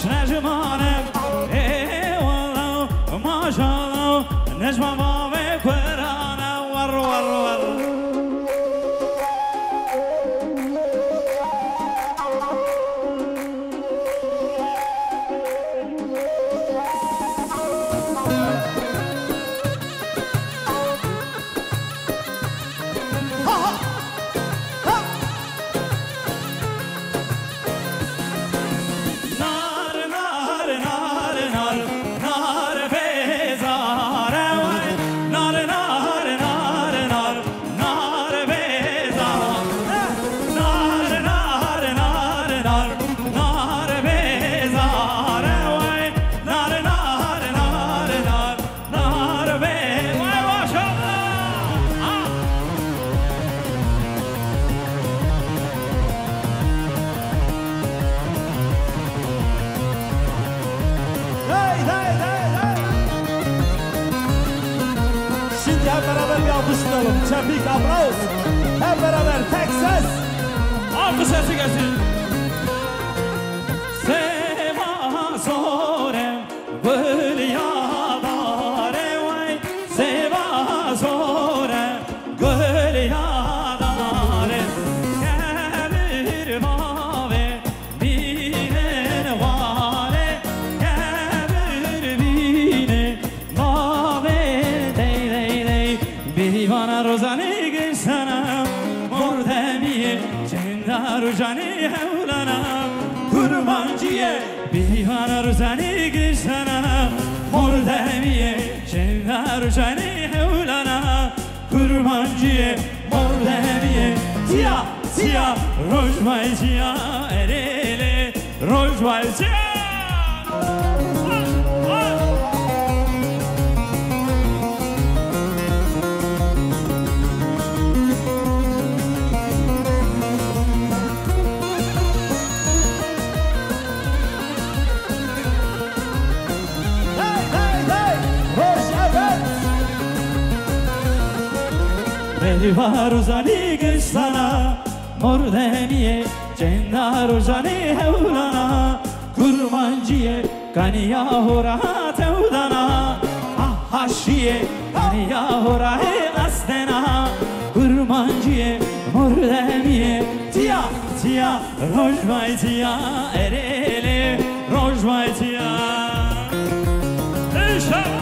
باش نجمانم ای والله ماشاءالله نجم بابی قرانه ور ور ور Çapik aplaus. Hep beraber Texas. Alkış sesi gelsin. Seva sorem gül yadare vay. Seva sorem gül yadare. Kebir mave binen vale. Kebir binen mave dey dey dey. Bivana rozani sana mordemiye cendar cani hevlana kurbanciye bihana ruzani sana mordemiye cendar cani hevlana kurbanciye mordemiye tia tia rojvalciya erele rojvalciya Var uzani sana mordemiye cendar uzani hevlana kurmanciye kaniya hora tevdana haşiye kaniya hora asdena kurmanciye mordemiye tia tia rojvay tia erele rojvay tia inşallah.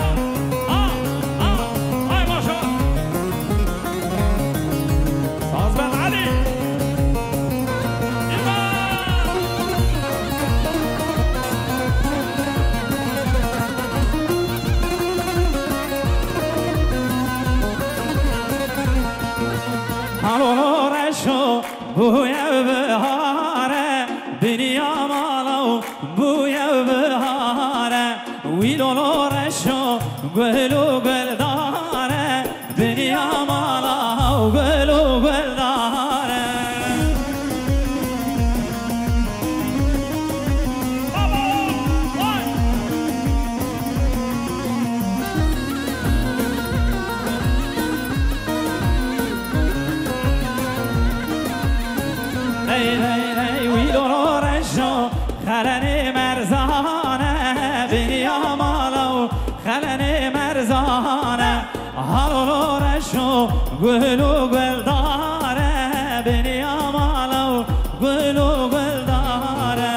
Bu ev bahare dünya malı bu ev bahare wilolo reşo gelu geldare dünya malı gelu geldare خلني مرزانه بنيا مالو خلني مرزانه هلو رشو قلو قلداره بنيا مالو قلو قلداره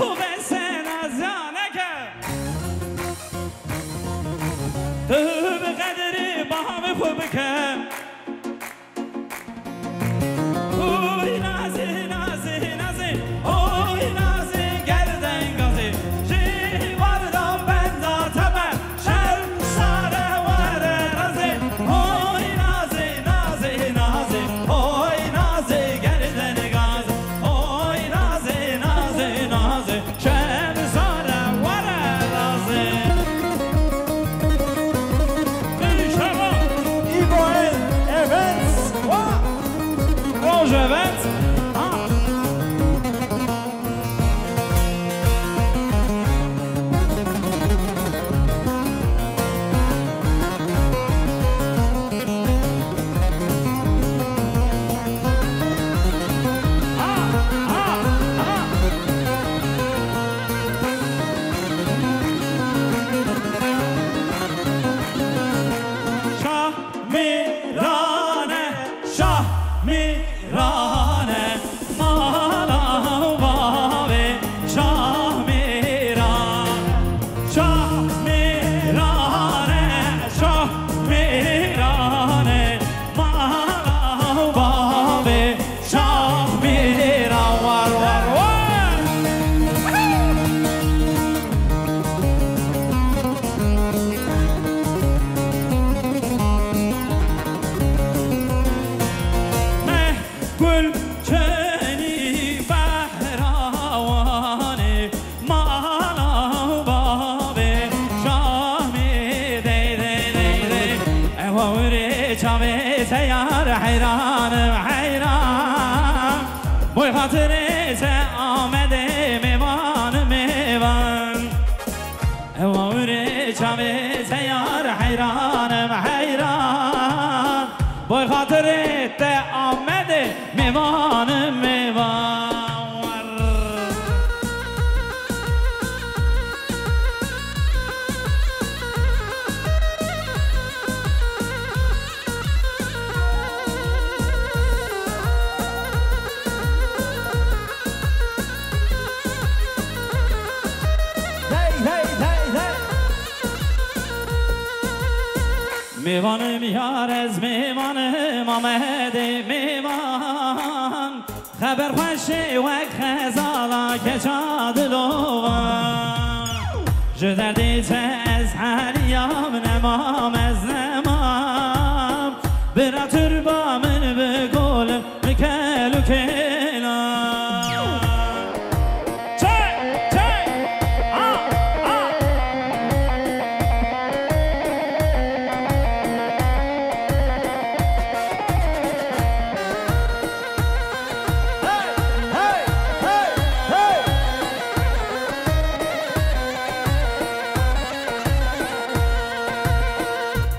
خوب سن از یانکه تو به قدری با همه خوب که اوی نازی نازی نازی اوی نازی گردن گازی جی واردم بندار تبر شرم ساره واره رازی اوی نازی نازی نازی اوی نازی گردن گازی اوی نازی نازی نازی شرم ساره واره رازی شما ایوان ایونتس روز ایونت شاه میرانه شاه میرانه مالا و باوی شاه میران شاه میرانه شاه میرانه مالا و باوی شاه میران وار وار وار مه گل چنی بهروانی مالا بابه شامی دی دی دی دی اوری چاوی تیار حیرانم حیران بوی خاطری ته آمده میوان میوان اوری چاوی تیار حیرانم حیران بوی خاطر ته آمده میوان میوان هی میوانم یار از میوانم آمده میوان خبر خوشی وک خزالا که چادلوان جدردی چه از حریام نمام از نمام برا تربا من بگول مکل و کلان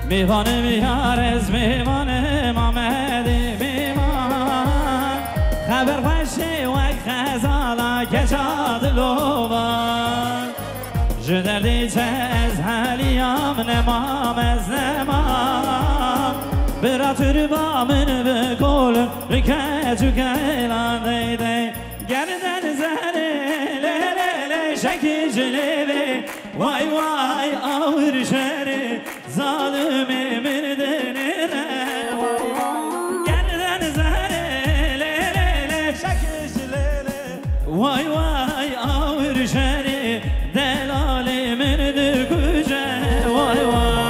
میوانم یار از میوانم آمده میوان خبر خوشی وک خزالا که چادلوان جدردی چه از حلیام نمام از نمام برا تربا من بگول رکه جو گیلان دی دی گردن زهره لی لی لی شکی جلیبی وای وای آور شهری ظالمی مردنی گردن زهره لی لی لی شکی جلیبی وای وای آور شهری دلالی مرد کجا وای وای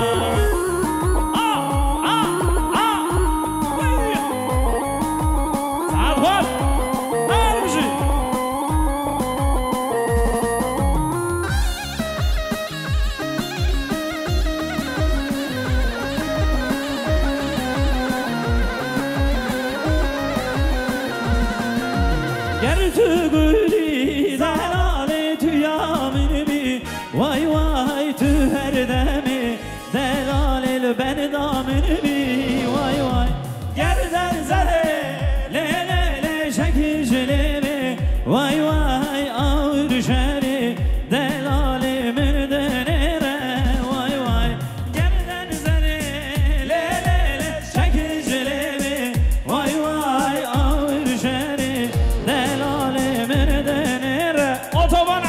تو گلی دلالی تو یامین بی وای وای تو هر دمی دلالی بن دامن بی وای وای گردن زده لی لی لی شکی جلیبی وای وای آور شهری دلالی مردنی ره وای وای گردن زده لی لی لی شکی جلیبی وای وای آور شهری دلالی مردنی ره اتوبان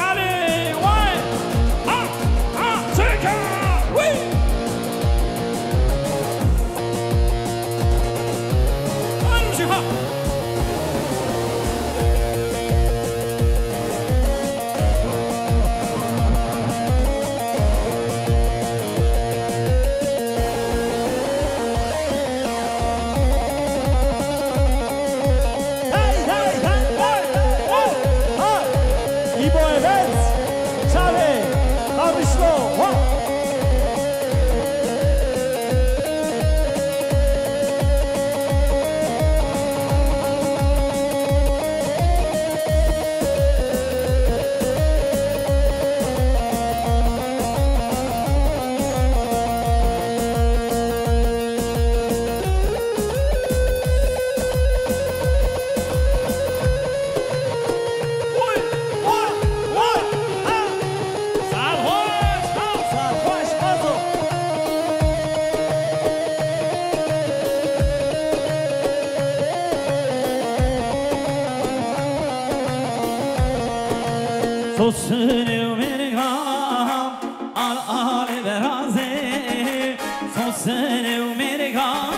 سوسني ومرقام على آل برازي سوسني ومرقام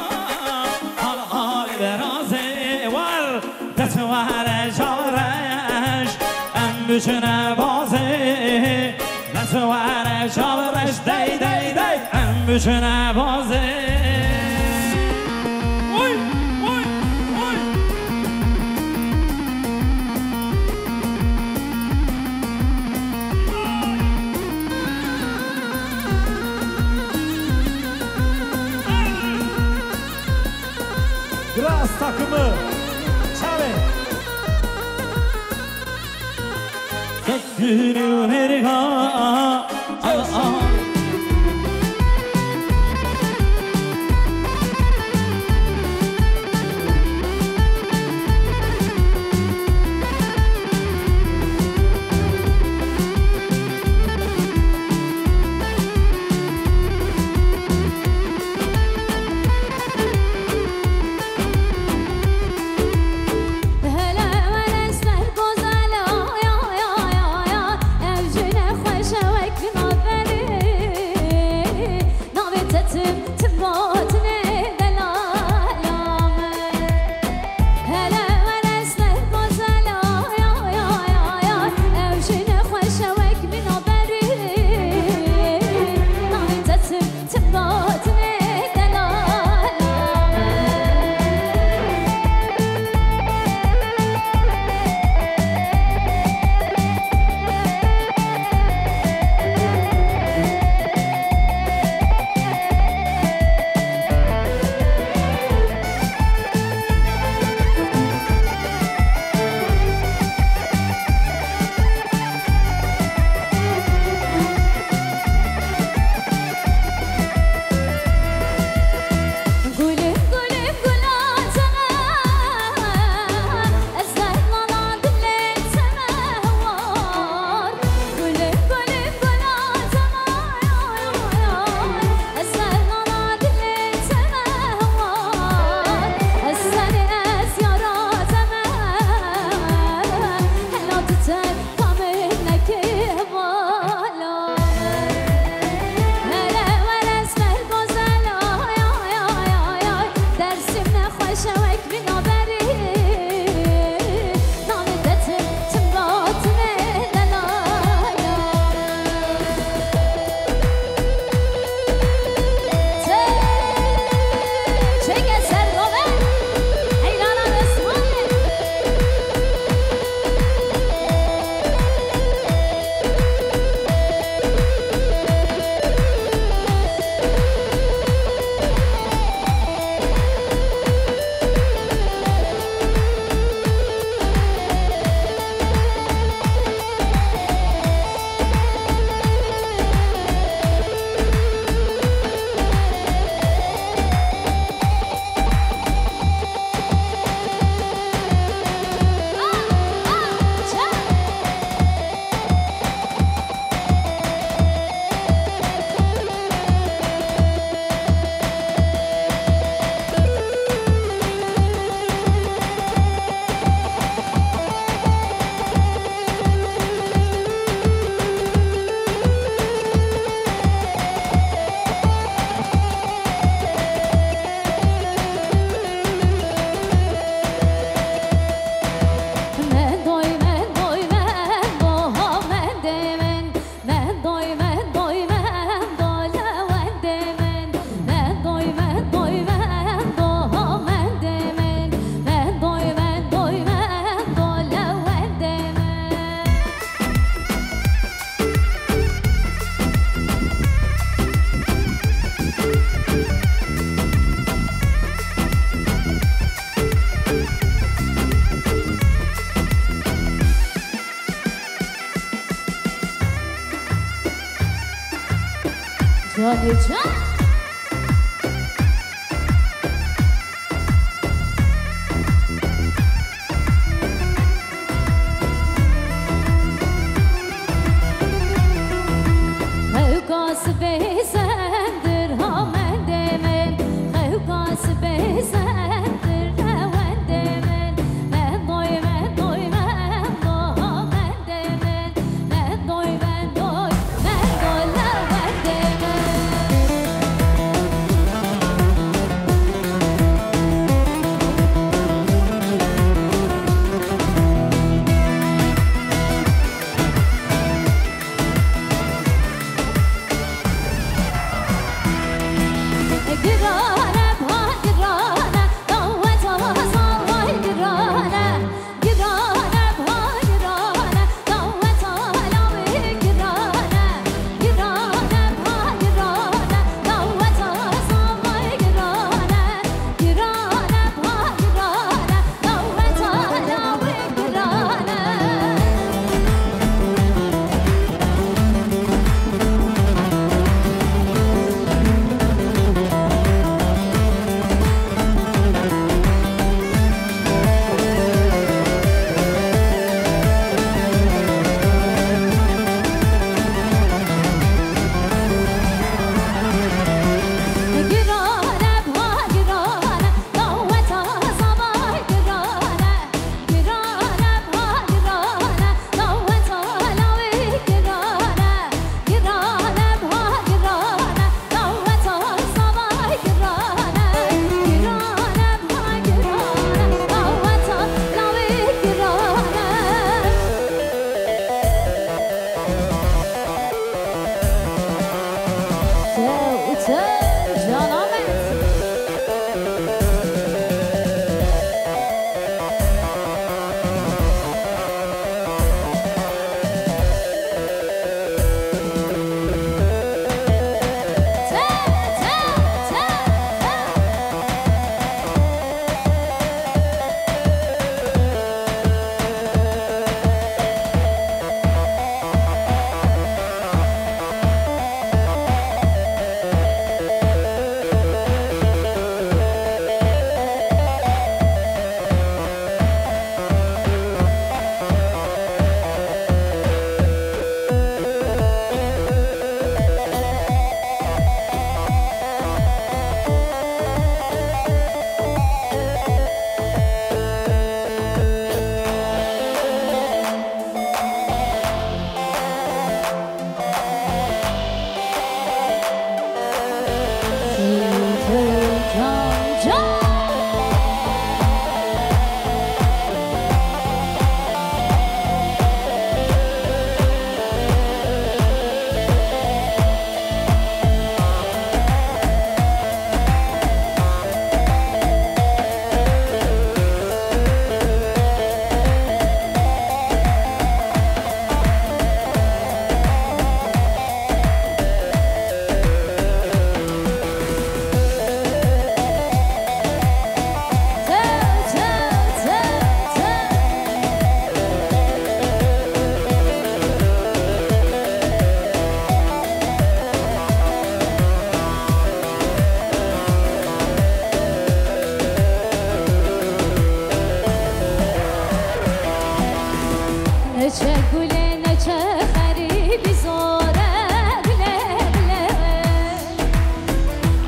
على آل برازي ور تسوار جارش ام بشنه بازي تسوار جارش دی دی دی ام بشنه بازي Gras takımı çalın. Sakın erga al al.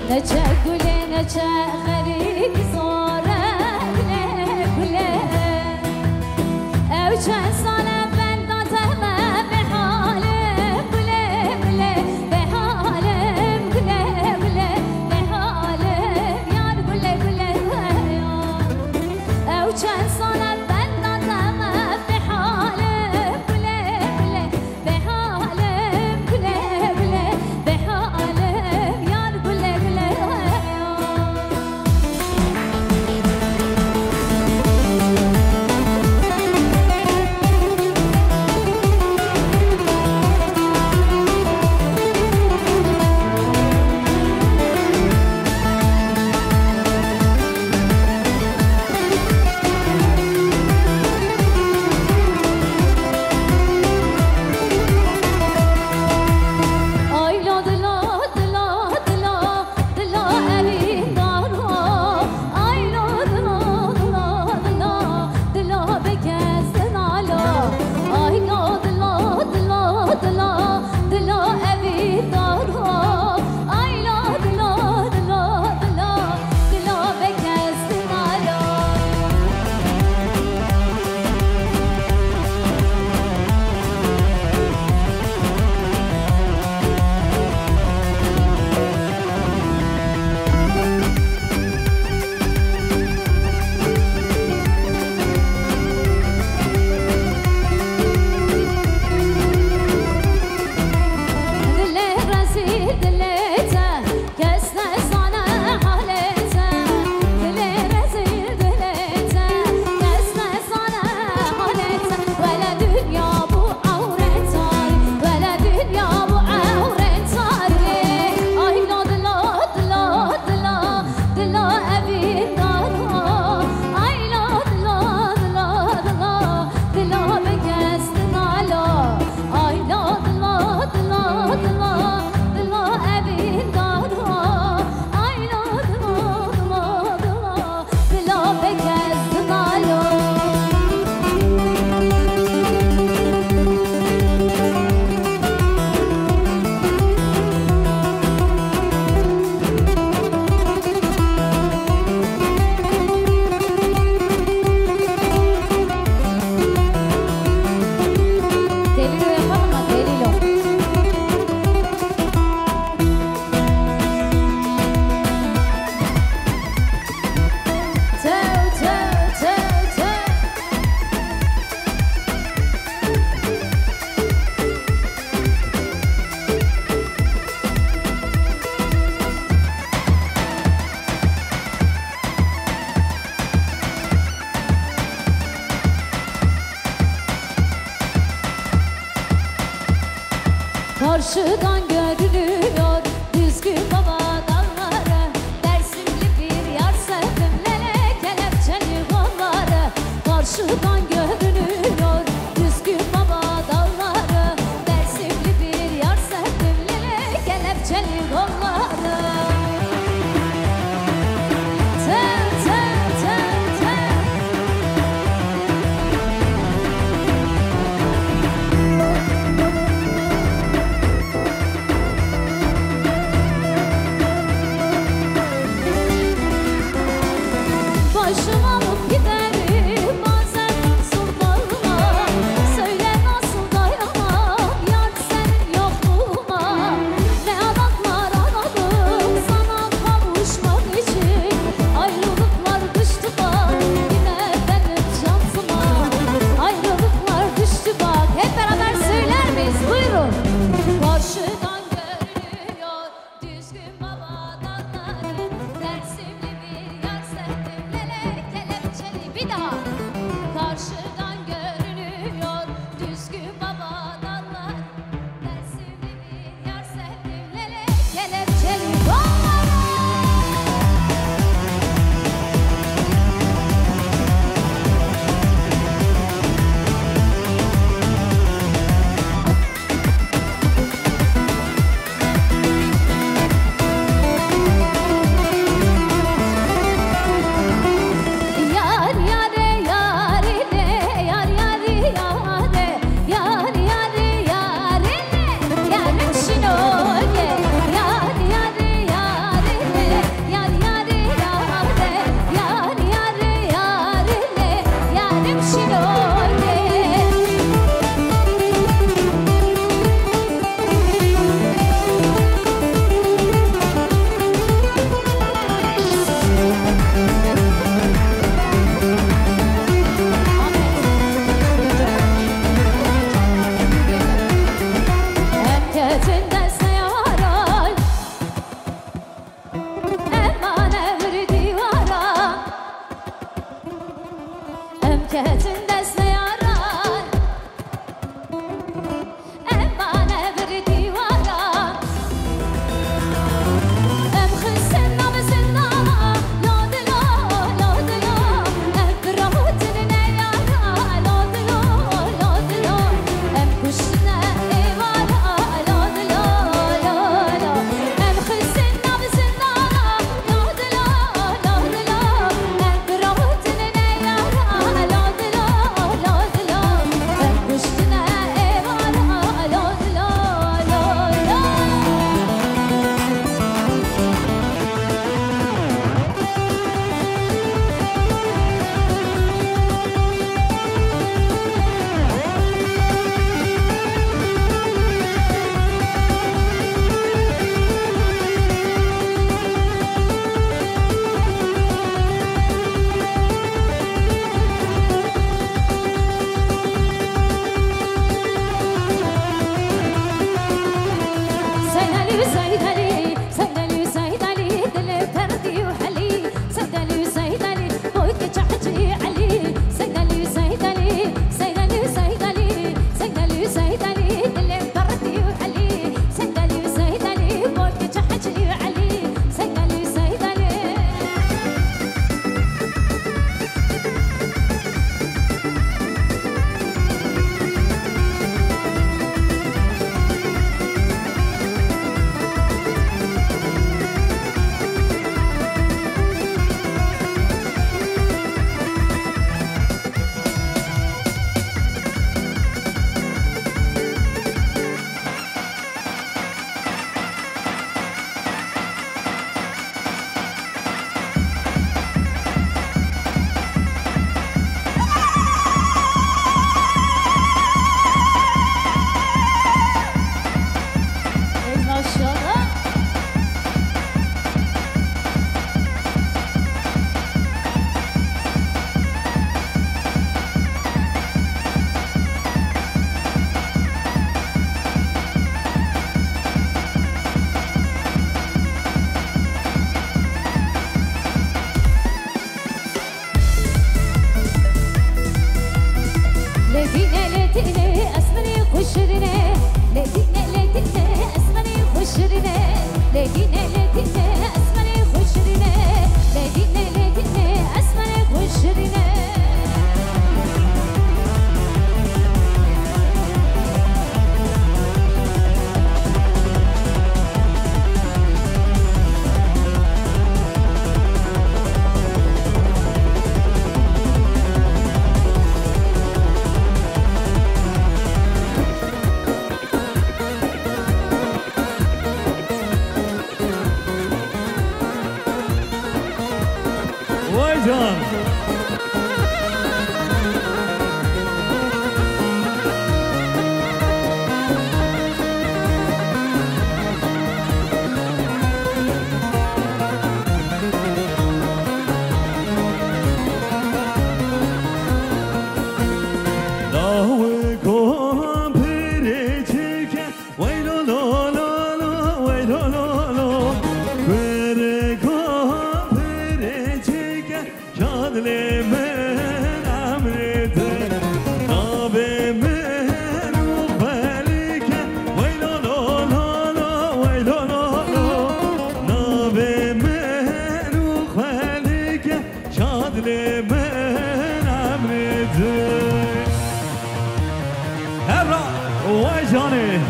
نچه گله نچه غریب زاره گله گله او چند ساله من دادم به حالم گله گله به حالم گله گله به حالم یار گله گله او چند ساله من دادم به حالم گله گله به حالم گله گله به حالم یار گله گله Karşıdan görünüyor düzgün baba dağları Dersimli bir yar sevdim lele kelepçeli kolları Karşıdan görünüyor düzgün baba dağları Dersimli bir yar sevdim lele kelepçeli kolları Tel tel tel tel Başım alıp giderim bazen sultanıma Söyle nasıl dayanam yar senin yokluğuma Ne adamlar aradım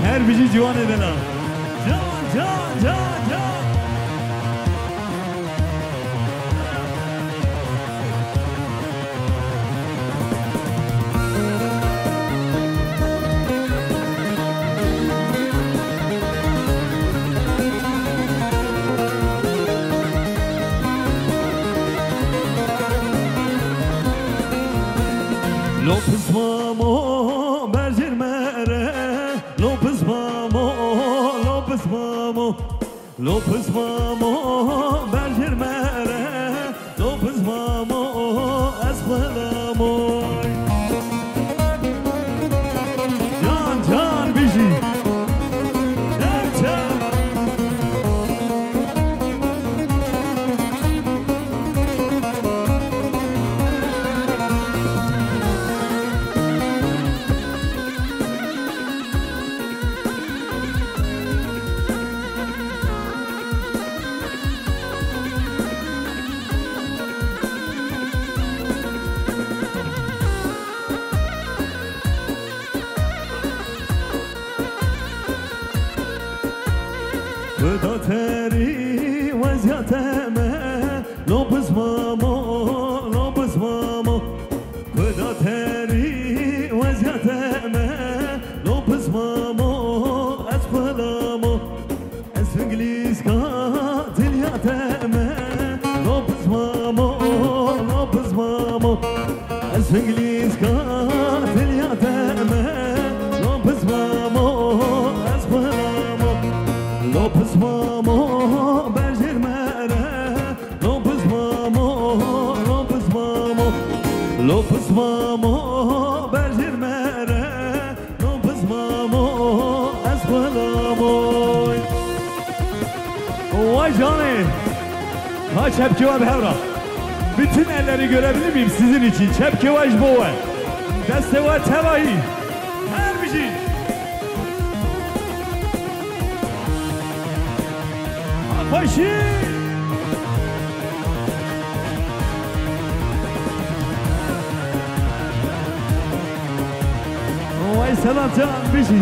هر بیشی جوانه دلم جان جان جان جان Lopez Mamo, Berger Mere, Lopez Mamo, Lopez Mamo, Lopez Mamo, Berger Mere, Lopez Mamo, Esquelamo. Can can bizi, can can. بداتري وزياتما لوبز مامو لوبز مامو بداتري وزياتما لوبز مامو اسفلامو اسفنجليز قاتل ياتما لوبز مامو لوبز مامو اسفنجليز قاتل ياتما لوبز مامو اسفلامو Lopez Mamo, Berger Mere, Lopez Mamo, Lopez Mamo, Lopez Mamo, Berger Mere, Lopez Mamo, Esquelamo. Vay canım. Ha çepkiva behevra. Bütün elleri görebilir miyim sizin için? Çepkiva jbova. Desteva tevahi. Her bir şey. Başı. Vay selam can bir şey.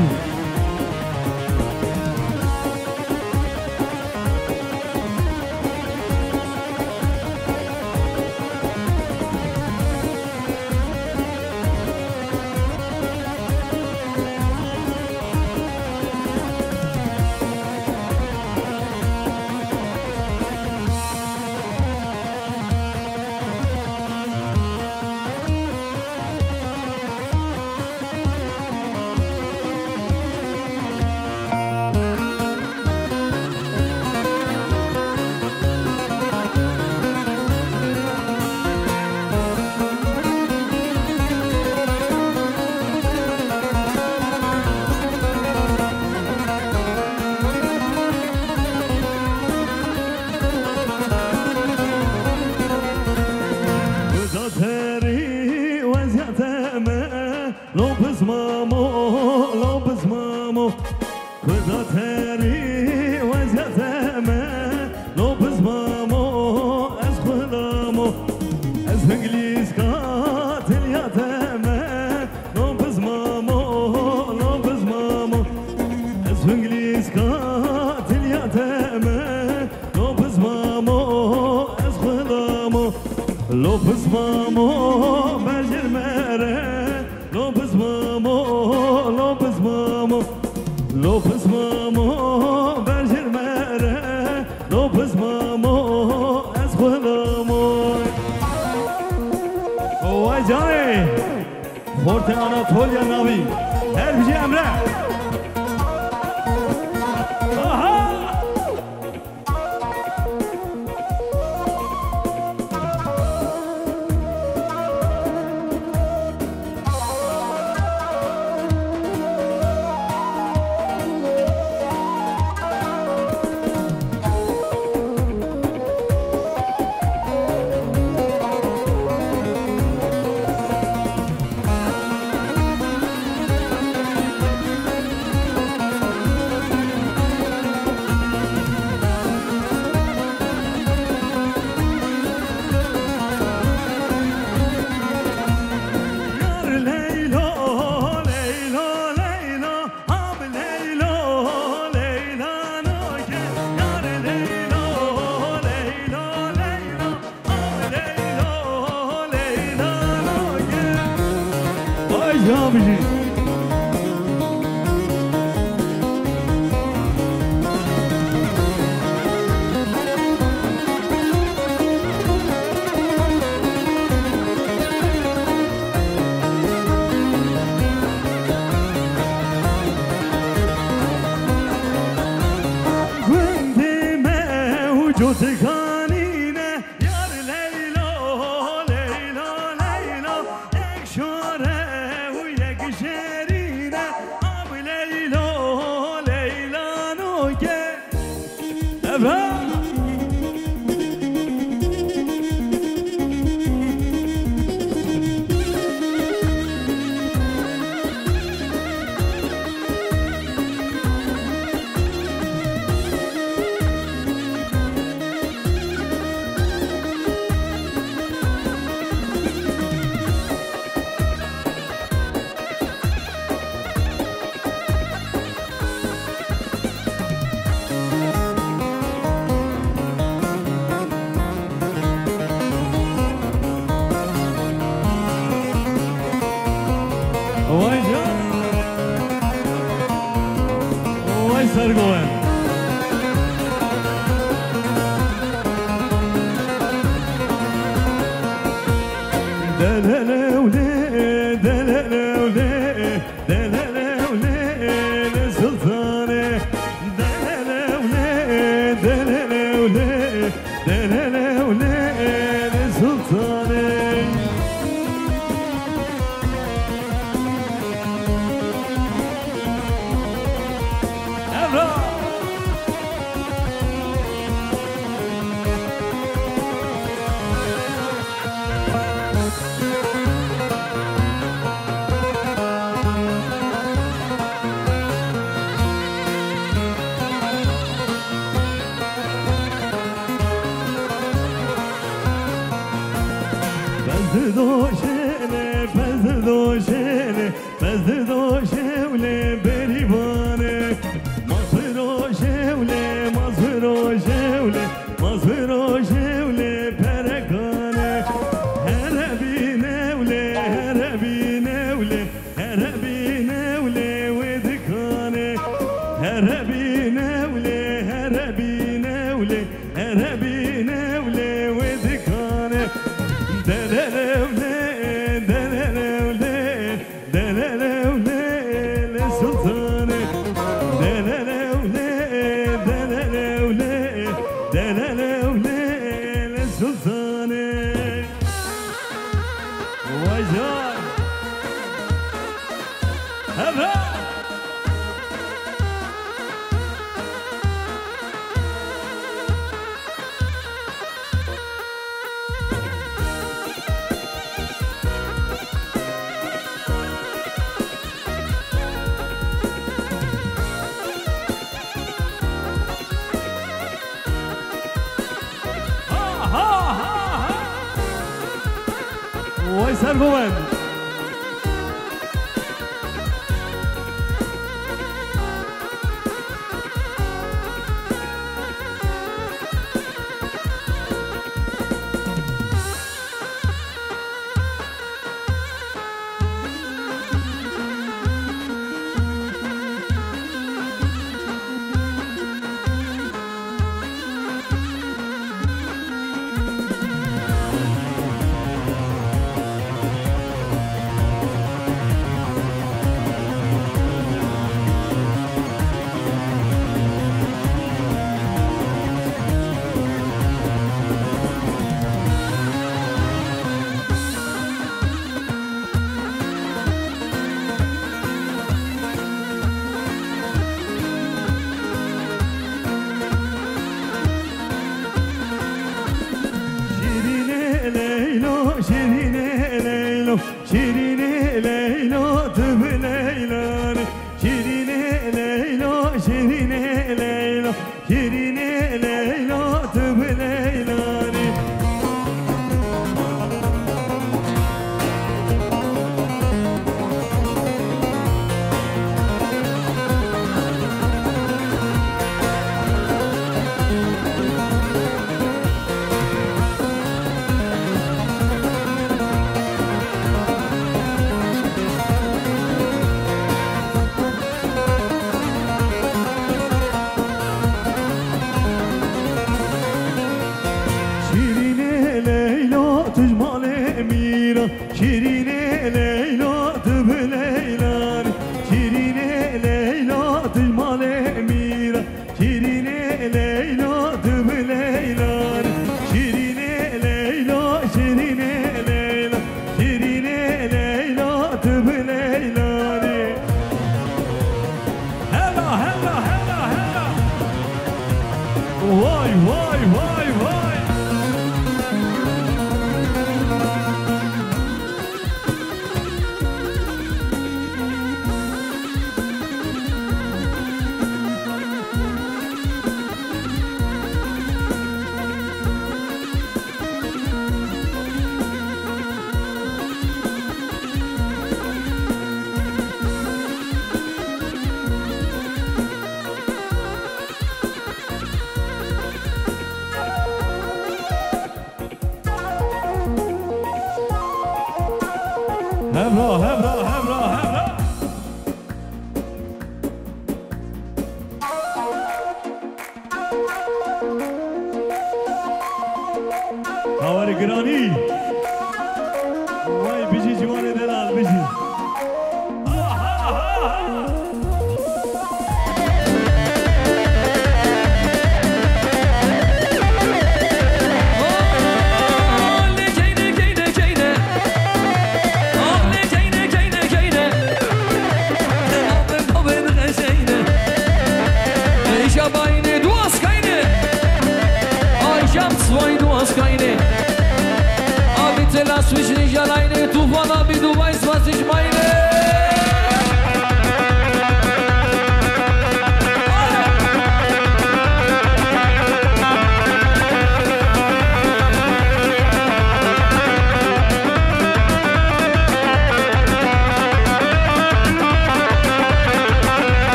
Forte Anatolia Navi. Her bir şey Emre. Aha!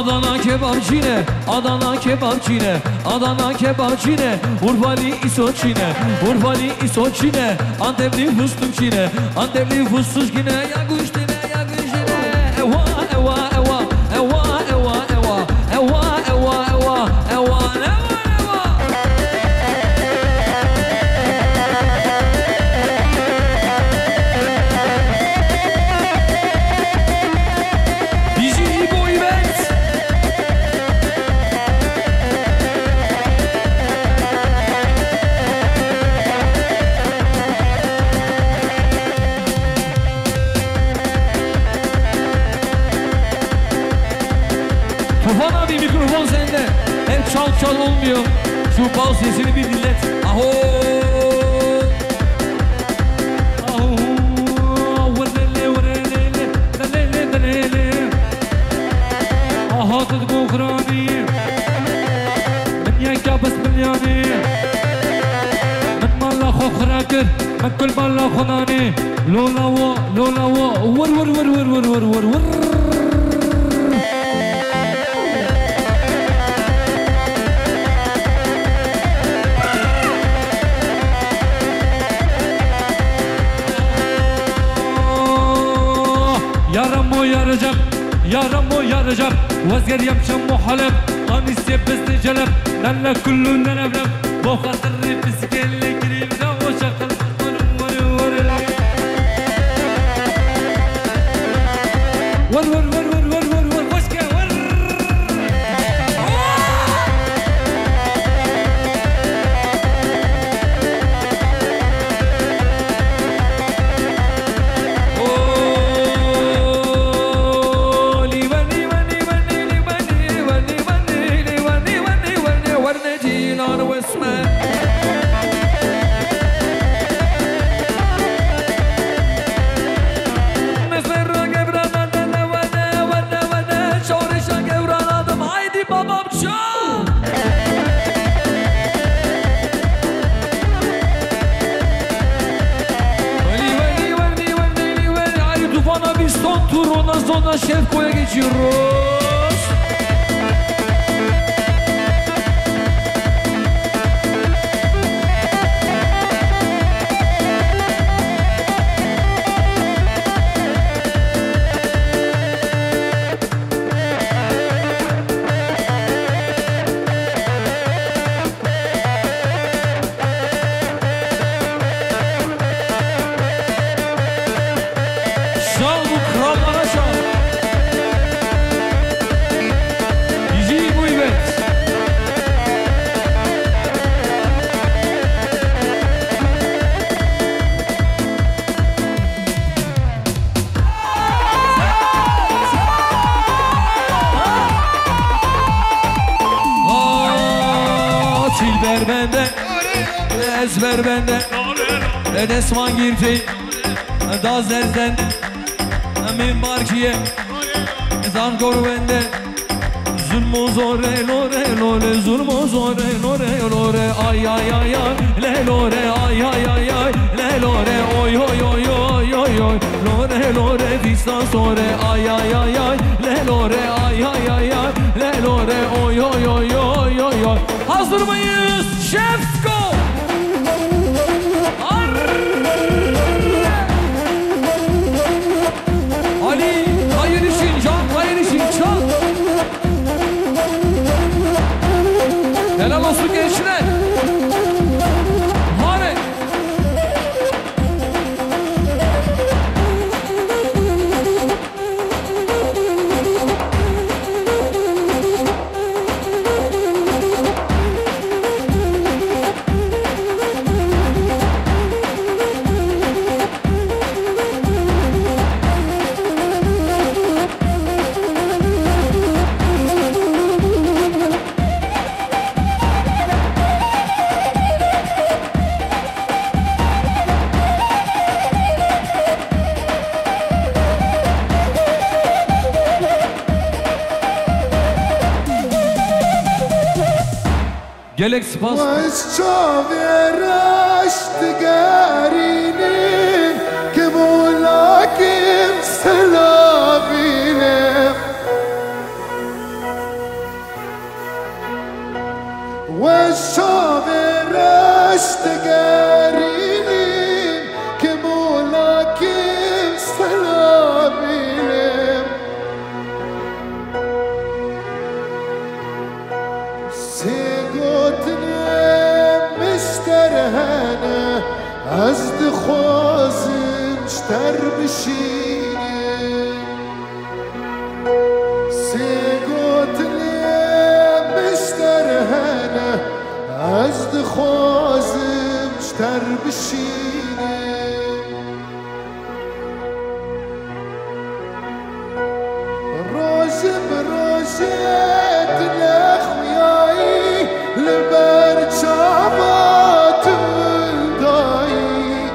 Adana kebapçine, Adana kebapçine, Adana kebapçine, Urfali isoçine, Urfali isoçine, Antepli fıstıkçine, Antepli fıstıkçine, ya kuştine, ya kuştine. Eva, eva, eva, eva, eva, eva, eva, eva, eva, eva, eva. Tufan abi mikrofon sende. Hep çal çal olmuyor. Şu bal sesini bir dinlet. Aho. Aho. Aha tık bukrani. من يكابس ملياني من مالا خو خراكر من كل مالا خناني لولا و لولا و ور ور ور ور ور ور ور ور Yaramı yaracak, yaramı yaracak Vazger yamşam muhalep Qanis yepesni jalab Nalla kullu nalablam Bu xatirni bizgelle kirimda O shaqil Var var var var var var var Hoşga var Ondan sonra Şefko'ya geçiyoruz. Şal bu krallara şal. Tilber bende, ezber bende, desman girti, daz dersen, min barkiye, zan gor bende, zulmo zore lore lore, zulmo zore lore lore, ay ay ay ay, le lore ay ay ay ay, le lore oy oy oy oy oy oy, lore lore vista sore ay ay ay ay, le lore ay ay ay ay, le lore oy oy oy oy oy oy. Hazır mıyız? Şefko! Ali, hayır için can, hayır için çal. Helal olsun gençler. Hadi. Gelek spas. از دخوازم شتر بشینه سیگوت لیم بشتر هنه از دخوازم شتر بشینه روزه بروزه تلخویایی لبر چابات دایی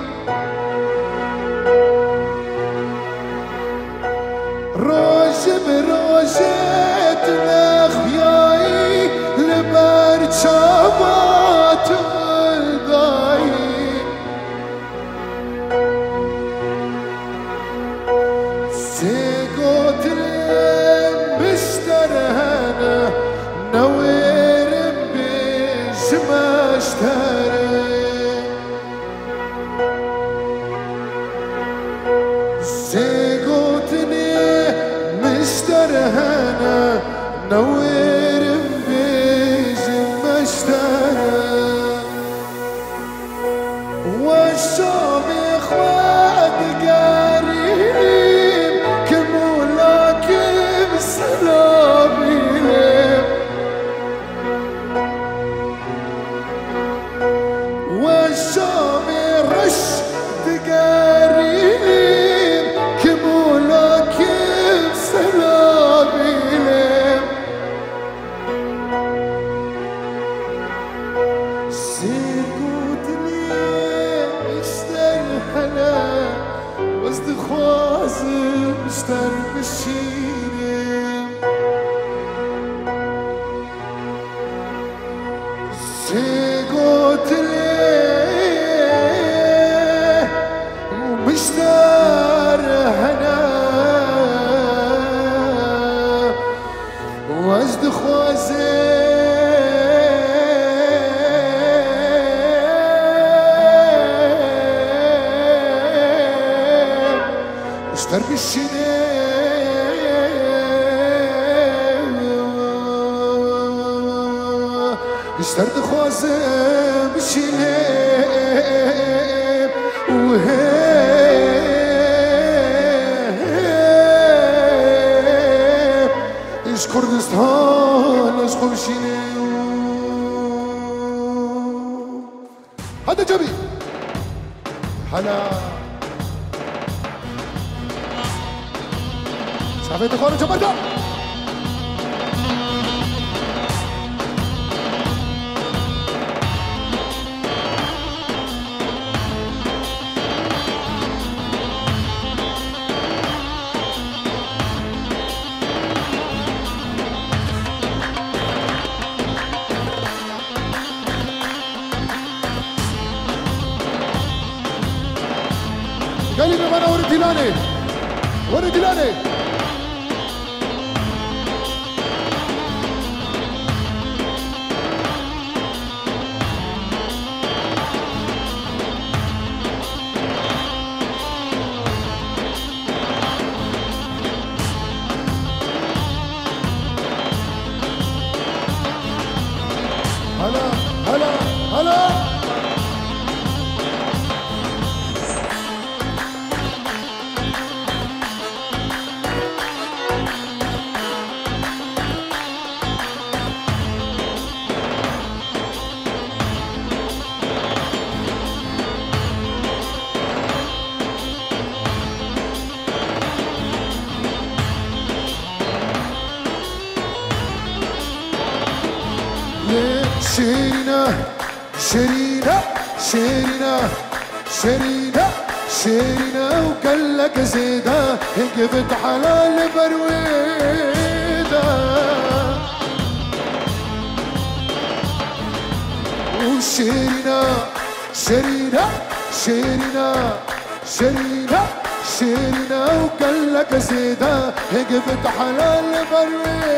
روزه بروزه تلخویایی لبر چابات دایی سيقوت لين بشتر هنا نوير بيش ما اشتري سيقوت لين بشتر هنا نوير بيش ما اشتري والشوم اخوات قريب كمولاكم سلامي والشوم رش قريب كمولاكم سلامي سيقوت لي اشتر هلا وزد خوازم اشتر بشيني سيقوت لي ومشتر هلا وزد خوازم اشتر بالشني اشتر دخوازم بالشني وهيب اش كردستان اش خوشيني هذا جميل هلا شافيت اخوانا جمردا قال لي انا ورد ديلاني ورد ديلاني هلا هلا هلا شيرينا شيرينا شيرينا شيرينا شيرينا وقال لك زيدا قفت حلال برويدا وشيرينا شيرينا شيرينا شيرينا شيرينا وقال لك زيدا قفت حلال برويدا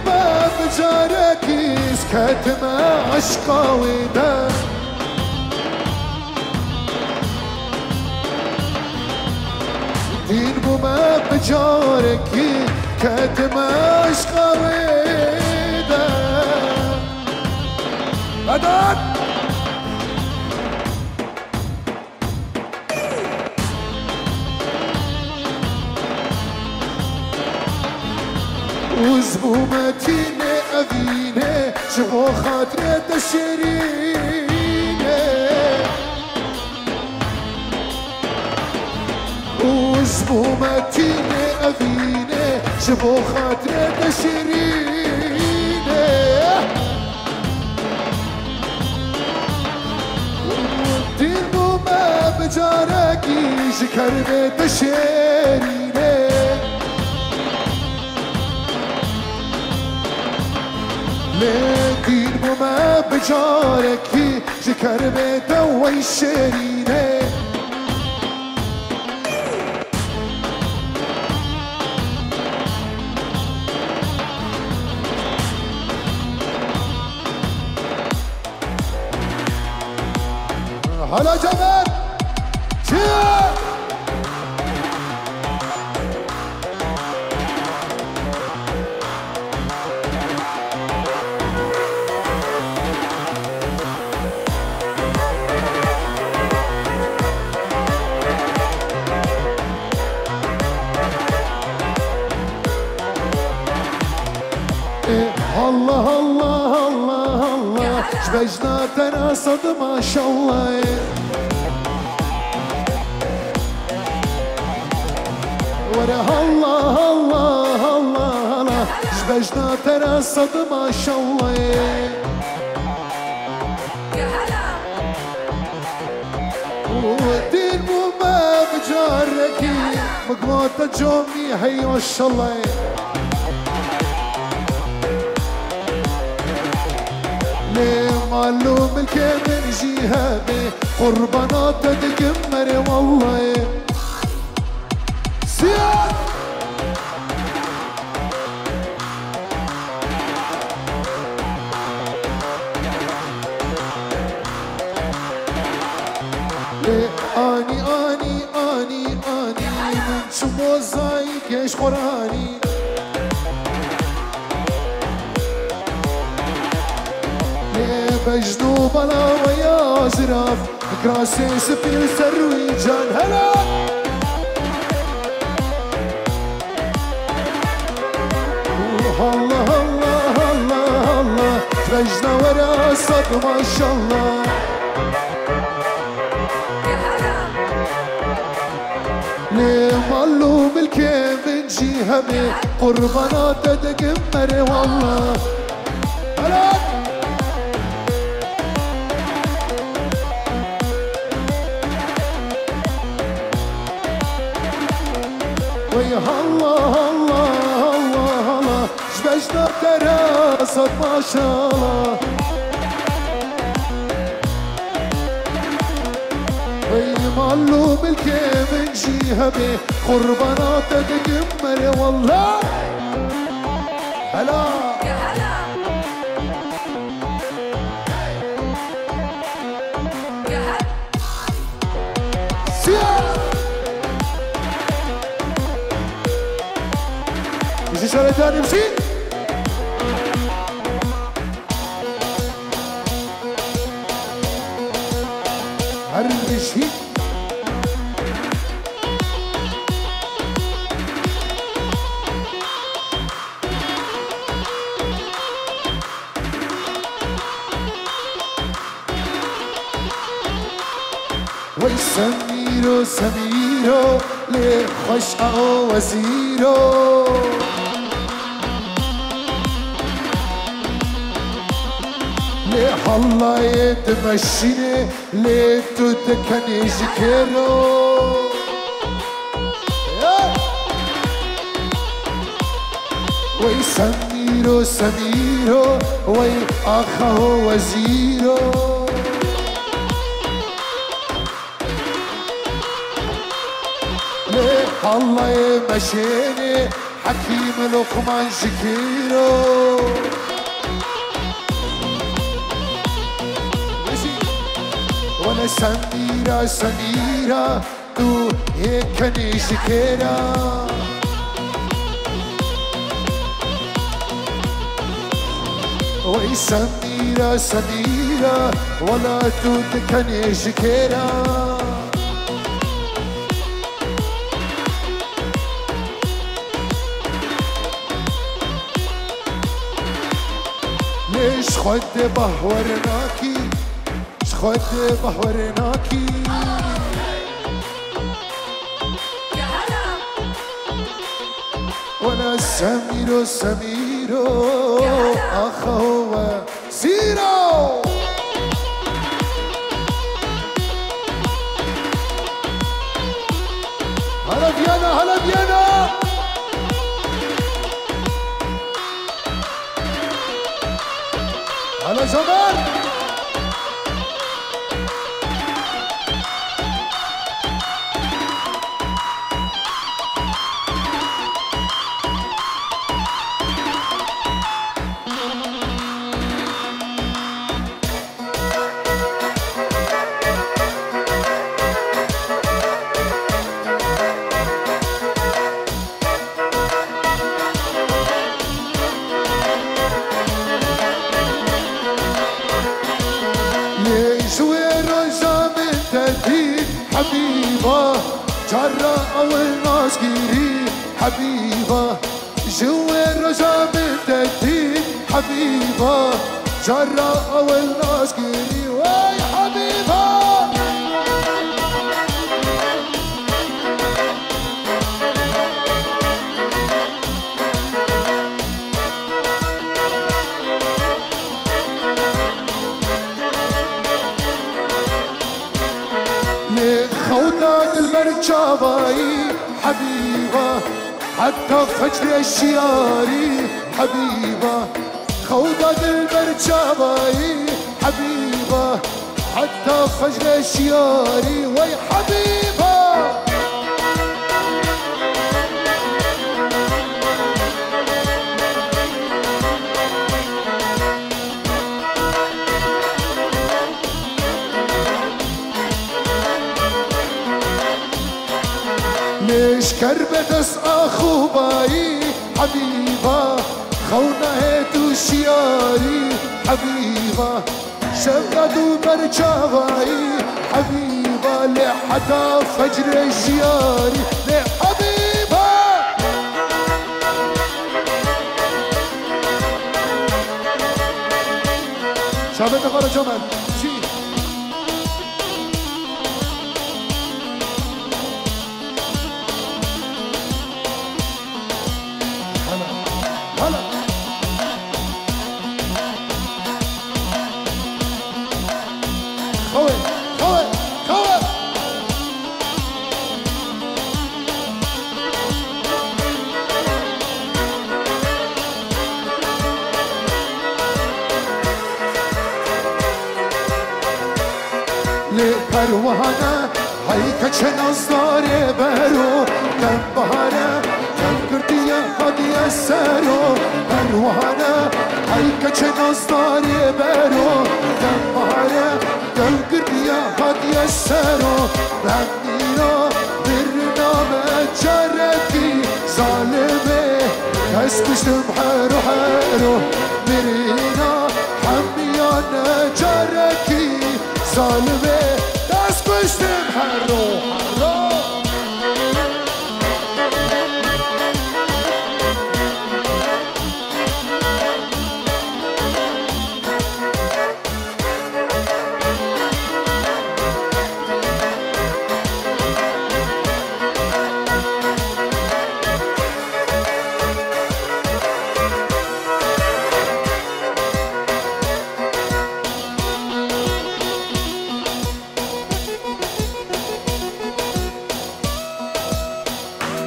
باب جارك يسكت ما عشقا ودا دين بما بجارك كتم عشق ويدا بدات وزبومتيني أبيني شبو خاطري تشريني وزبومتيني أبيني شبو خاطري تشريني ودينو ما بجاركي شكر بتشريني لكن ما بجاركي شكر بتشريني هلا جمال شيا الله الله الله الله شبجنا تناصد ما شاء الله ورا الله الله الله شبجنا تناصد ما شاء الله ودين مو ما بجاركي مقوطة جومي هي ما شاء الله معلوم الكامل جهابي قربانات تدقمر والله سياد اني اني اني اني من شمو زايك ايش قراني مجنوب انا ويا زراف كراسي سفير سروي جان هلا الله الله الله الله ترجنا ورا صد ما شاء الله ليه معلوم الكيف نجي همي قربانات تدقمر والله هلا ويا الله الله الله الله شبجنا تراسات ما شاء الله ويا معلوم الكيف نجيها بيه قربانات تدقمر والله هلا يجي شارع تاني مشي هرمشي وي سميرو سميرو ليه خشعة وزيرو ليه الله يتمشيني ليه تدكني شكرو وي سميرو سميرو وي أخه وزيرو ليه الله يمشيني حكيم لقمان شكيرو وانا سميرة سميرة تو هيك شكيرة وي سميرة سميرة ولا تودكني شكيرة ليش خد بهورناكي خد بهورناكي وانا سميرو سميرو اخ هو سيرو هلا فيانا هلا فيانا هلا زمان حبيبة جرأ والناس قريب حبيبة جوا الرجا من تدين حبيبة جرأ والناس قريب وي حبيبة خوضات المركباي حبيبة حتى فجر الشياري حبيبة خوضات المركباي حبيبة حتى فجر الشياري وي حبيبة ليش كربتس اخو باي حبيبة خونا هيتو شياري حبيبة شغدو برجاوي حبيبة لحتى فجر الشياري لحبيبة شابت غرا جمال پروانه هایی که نازداره برو کم بهاره کم کردی هدیه سرو پروانه هایی که نازداره برو کم بهاره کم کردی هدیه سرو رنگینا برنامه جرکی ظالمه کس کشتم حرو حرو برینا حمیانه جرکی ظالمه دست کشتم حرو حرو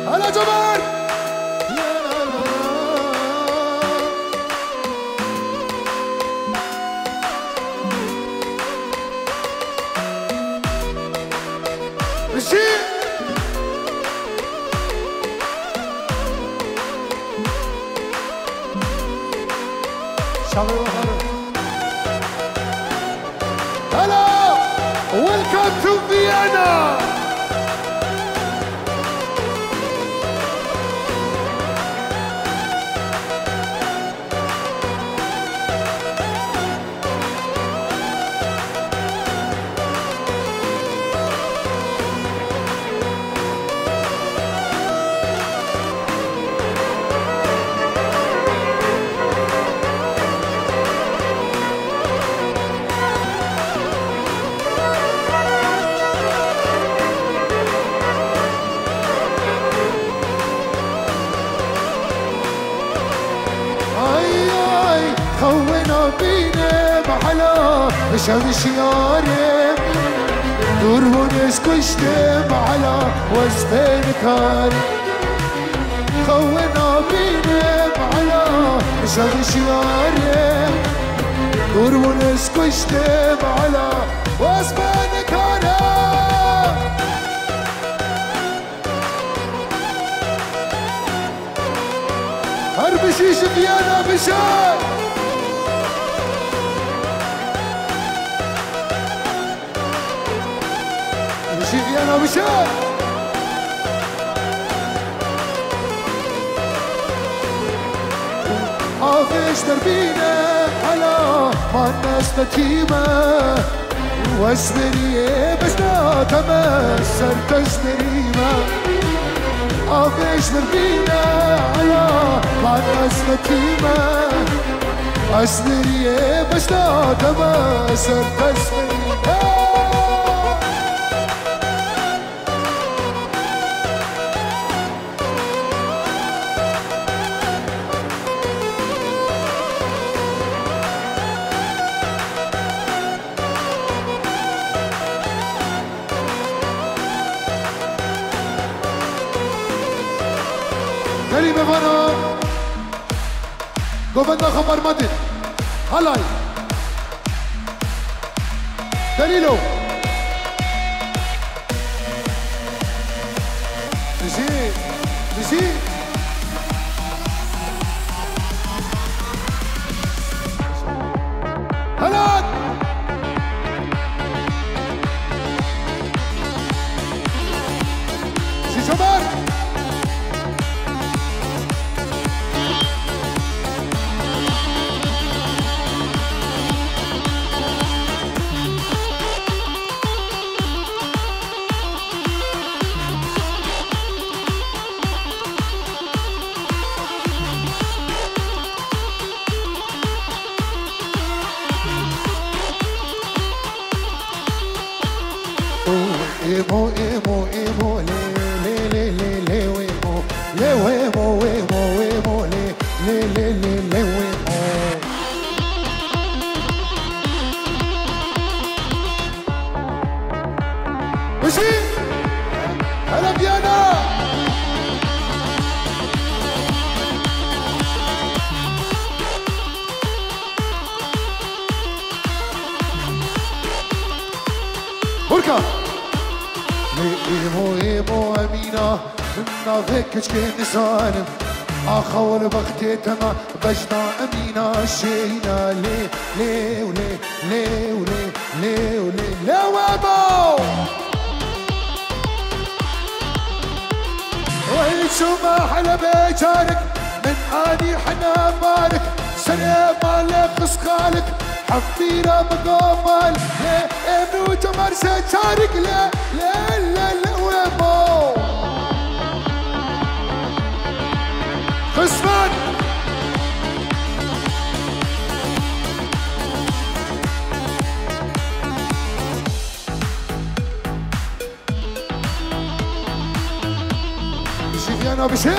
هلا جمال مشي هلا ويلكم تو فيينا مشمش يارم دور ونس كشتم على وزفين كارم خونا بينم على مشمش يارم دور ونس كشتم على وزفين كارم هربشي شفيانا بشار شفيانا بشار عافش دربينا على ما الناس نتيمة واسمري بس لا تمسر تسمري ما عافش دربينا على ما الناس نتيمة اسمري بس لا تمسر تسمري كريم بنا قوبنا خبر مدن هلاي دليلو نزيد نزيد هلاك شي شباب إيمو إيمو إيمو لي لي لي لي لي ويمو لي ويمو ويمو ويمو لي لي لي لي لي ويمو مشي هلا بيانا بركة إيمو إيمو أمينة إنا فيك شكين سالم أخول بختي تما بجنا أمينة شينا لي لي ولي لي ولي لي ولي لي وابو ويشو ما حلا بيجارك من آني حنا مالك سنة مالك خسخالك حفيرة مقامل ليه ابنو جمر سيشارك ليه ليه ليه ليه ويبو خسفان بشي فيانا بشي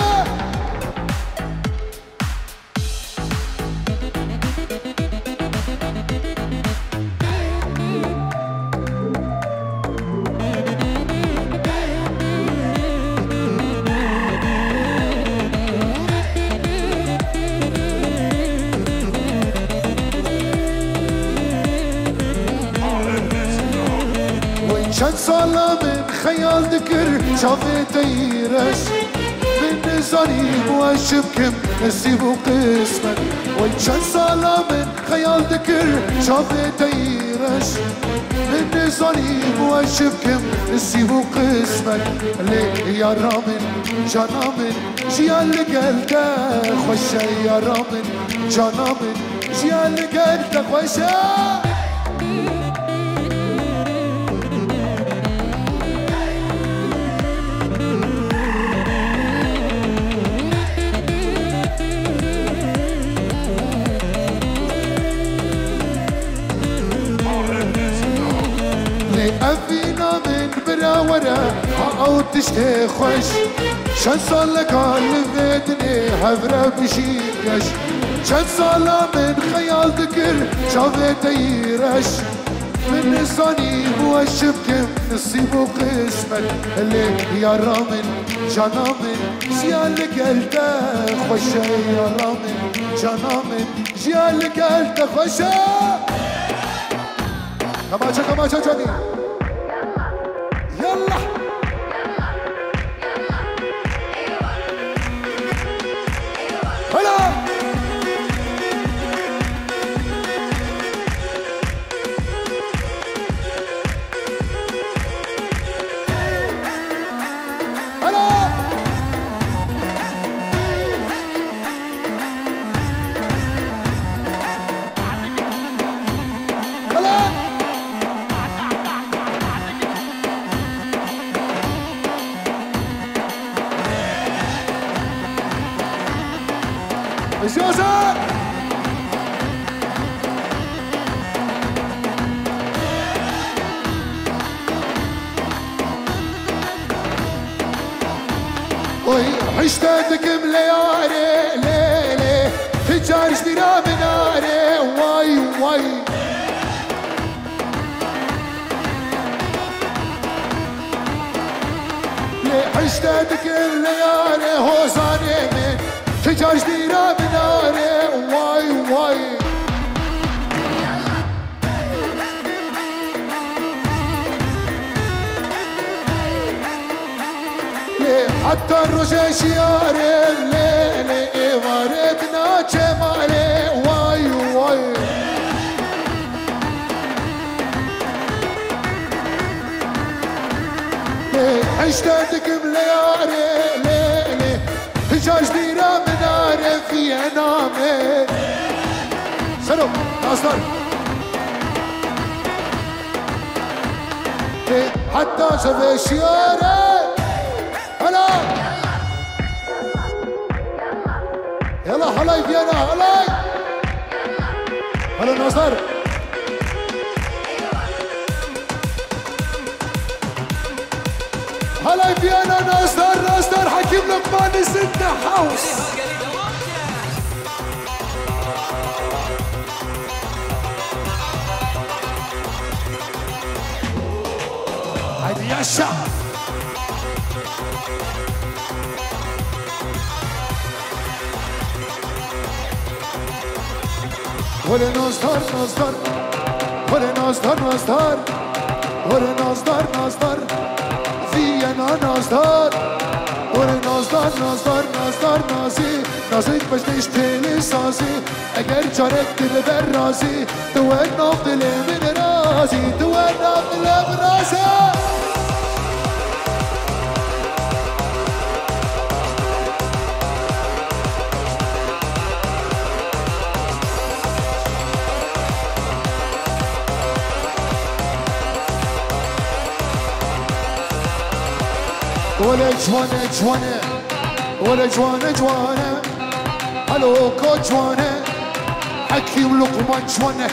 شن صالة من خيال ذكر شافت يرش من زاني موشبكم نسيب وقسمك وشن صالة من خيال ذكر شافت يرش من زاني موشبكم نسيب وقسمك ليك يا رامن جنامن جيال قلبك خوشة يا رامن جنامن جيال قلبك خوشة أفينا من براورة أو تشتي خوش شن صار لك هالفيدني هفرة بشيكش شن صار من خيال ذكر شافت يرش زاني موشبكم نصيب وقسمت اللي يا رامن جنامن جيالك قلته خوشه يا رامن جنامن جيالك قلته خوشه كماشا جاني يلا هلا إجازة وي عشتك ملياري ليلي تجار شبيرة بناري واي عشتك ملياري هوزاني من تجار شبيرة بناري واي حتى الرجا شياري الليلي إمارتنا جمالي واي عشتك ملياري ليلي تجار شبيرة بناري في نامي سلو ناصر حتى شبه شياري هلا يلا هلاي فيانا هلا ناصر هلاي فيانا ناصر حكيم لقمان ستة حوس هيدي يا الشعب ولا نصدر ولا نصدر فينا نصدر ولا نصدر نازك باش تشتري سازي اگر جارك دل برازي تو نافل من رازي تو نافل من رازي ولا جوانه هلو كو جوانه حكيم لقمان جوانه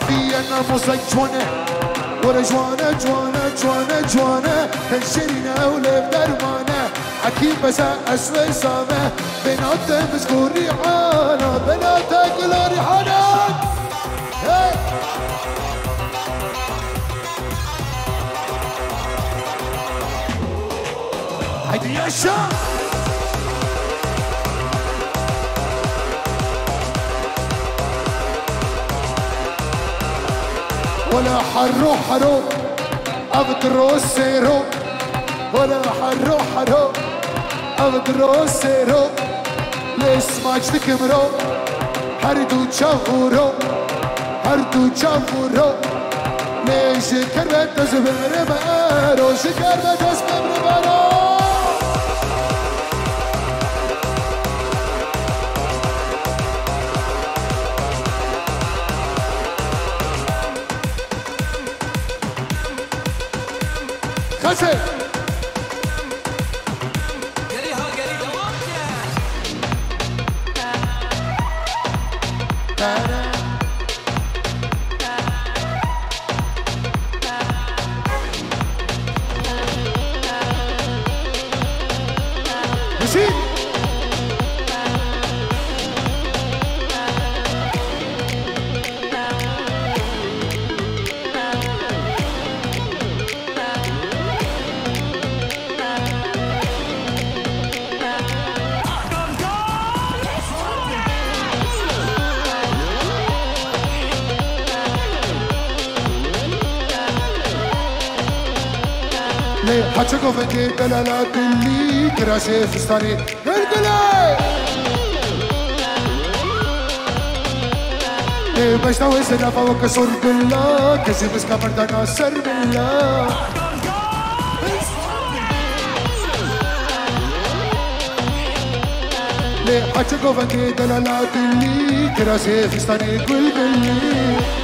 فينا موزك جوانه ولا جوانه تنشرينا ولا بدرمانه حكيم بس اسوي سامه بنات مذكور ريحانه بناتك ولا ريحانه هيدي يا الشام ولا حرو أبدرو سيرو ولا حرو أبدرو سيرو ليس ماچ تكمرو هردو چاورو ليش كربت زبر مارو شكربت زبر مارو خسر نسيت ليه حتشكو فنجي دلالات اللي كراسي فستاني قلقلي ليه بشتاوي سنافة وكسور بالله كسي بس كمردانا سر بالله ليه حتشكو فنجي دلالات اللي كراسي فستاني قلقلي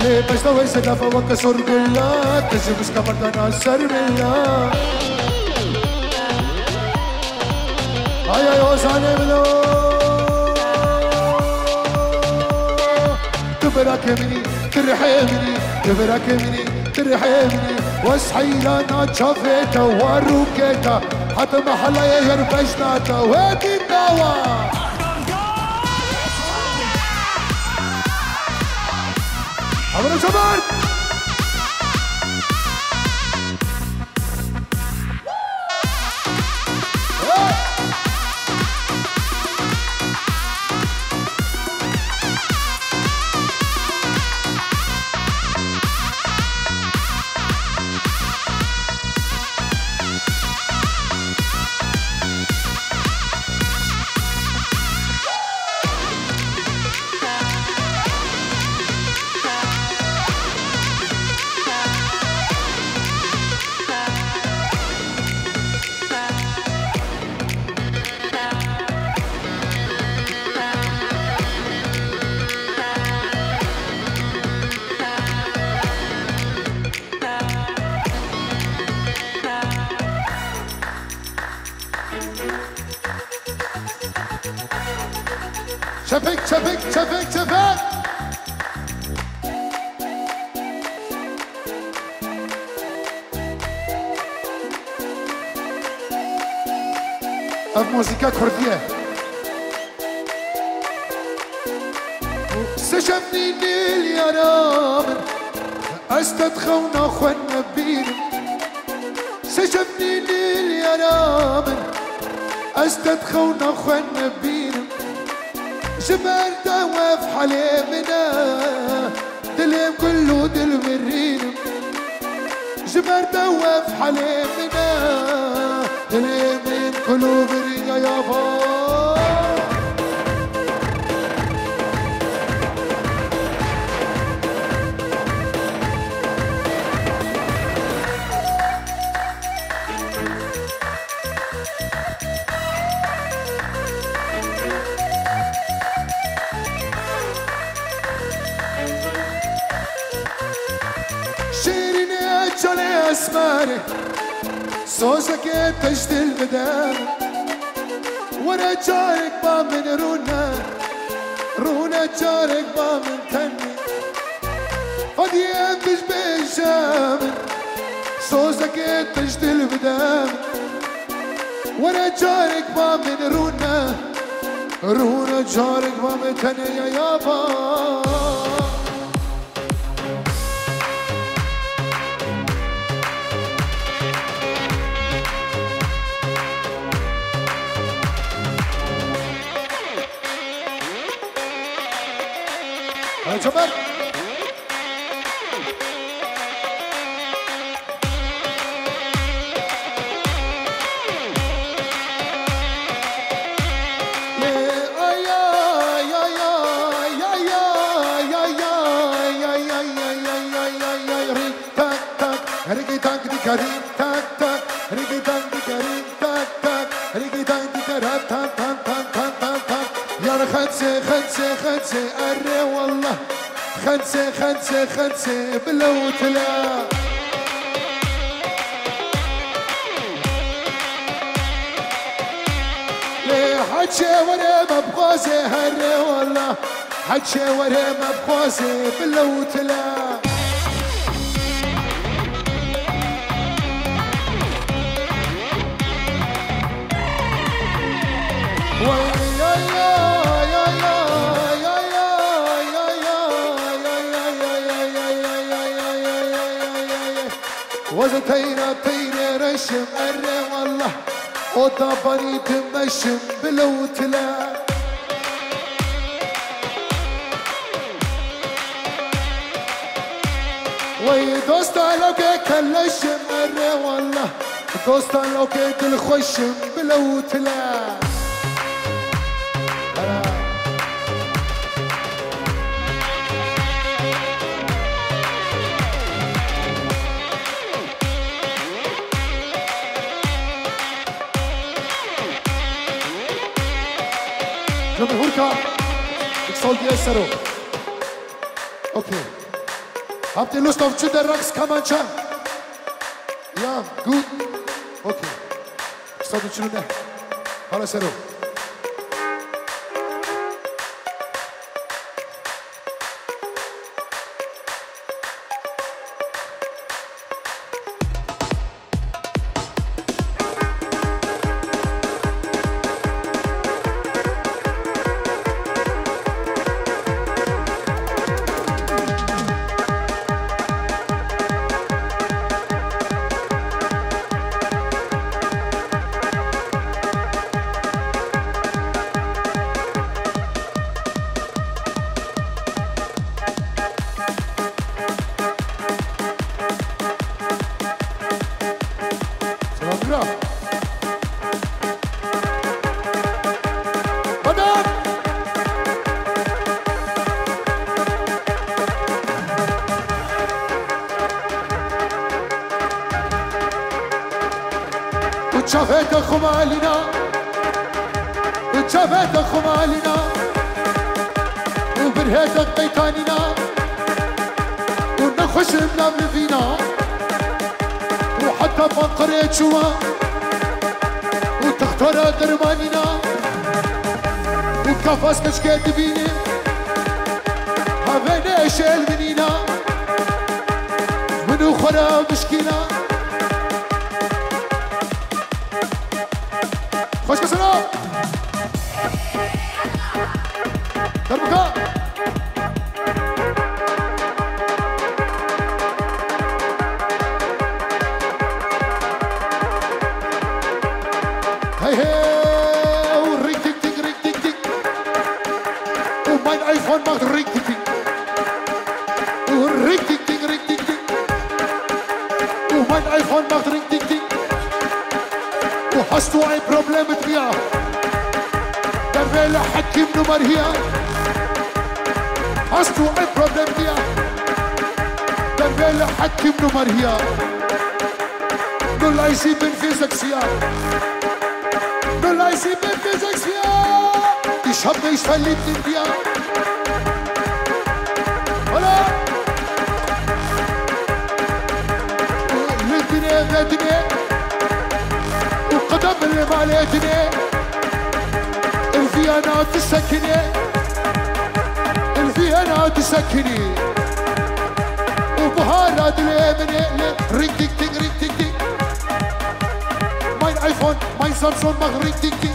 ليه بشتاوي سنافة وكسور بالله كسي بس كمردانا سر بالله هيا يا وساني بلو تبرك مني ترحمني تبرك مني ترحمني واصحي لنا شافيتا وروكيتا حتى محلا يربشناتا وهدي الدواء عمرو شباب شبك شبك شبك شبك اف موسيقى كردية سجبني نيل يا رامن استدخونا خونا بين سجبني نيل يا رامن استدخونا خونا بين جبال دوف حليمنا دلم كله دل برينا جبال دوف حليمنا دلم كله برينا يابا اسماري صوصك تجد المدام وانا جارك ما من رونا جارك ما من تني فدي انتج بالجامن صوصك تجد المدام وانا جارك ما من رونا جارك ما من تني يا يابا شباب خنسة أري والله خنسة بلوتلا ليه حجي وري مبخوزي هري والله حجي وري مبخوزي بلوتلا وزن طيرة رشم أري والله وطبري تمشم بلوتلا وي دوستا لو كي كلش مرة والله دوستا لو كي تلخش بلوتلا جمهورك اكسول دي اسرو اوكي Habt ihr Lust auf Chitterrocks, Kamancha? Ja, gut. Okay. Sto dicendo. Hala sero. وتشافيت خمالنا وتشافيت خمالنا وبرهيت قيتاننا ونخش بلام فينا وحتى فقريت شوا وتختار درماننا وكفاس كشكيت بيني هبينا شيل منينا منو خراب مشكلة خوش كسرو دربكا هاي هاي وريك تيك تيك ريك تيك تيك وماين ايفون ماخد ريك تيك تيك وريك تيك تيك ريك تيك تيك وماين ايفون ماخد ريك تيك تيك وحستو اي بروبليم تبيع دبيل حكيم نمر هي حستو اي بروبليم تبيع دبيل حكيم نمر هي نول اي سي بن فيزك سيار نول اي سي بن فيزك سيار يشهد يشفلي الدنيا ولا للدنيا للدنيا وقدم اللي مالتني الفيانا تسكني الفيانا تسكني وبهارات اليمني ريك تيك تيك ريك تيك تيك ماين ايفون ماين سامسونج ماغ ريك تيك تيك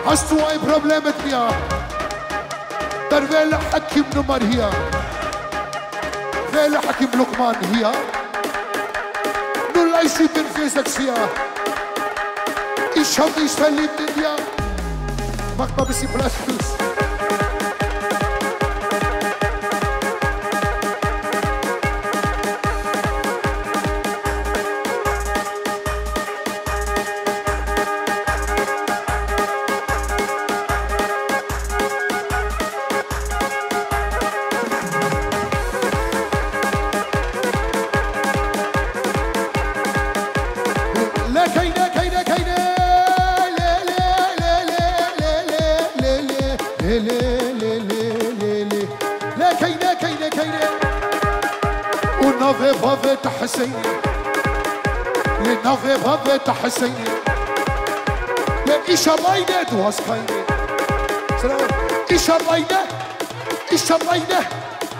هستو اي بروبليم تبيع دربيل حكيم نمر هي فيل حكيم لقمان هي نول اي سي بن فيزك فيها يشهد يشفلي الدنيا مقبا بسي بلاش فلوس حسيني لنافي بابي تحسيني لإيشا باينة دواس كايني سلام إيشا باينة إيشا باينة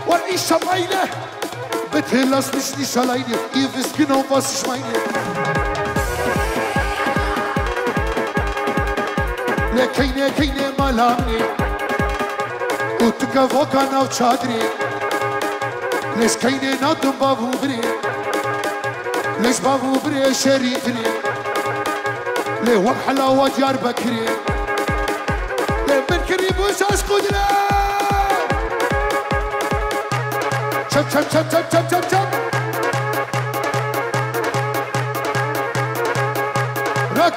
والإيشا باينة بتهلاس مش نيشا لايني يفس كنو باس شمايني لكيني كيني مالامني وتكفو كانو تشادري ليش كيني نادم بابو بري ليش بابو بري شريفني ليه وحلاوة جار بكري ليه من كريم وساس قدرة شب شب شب شب شب شب شب رك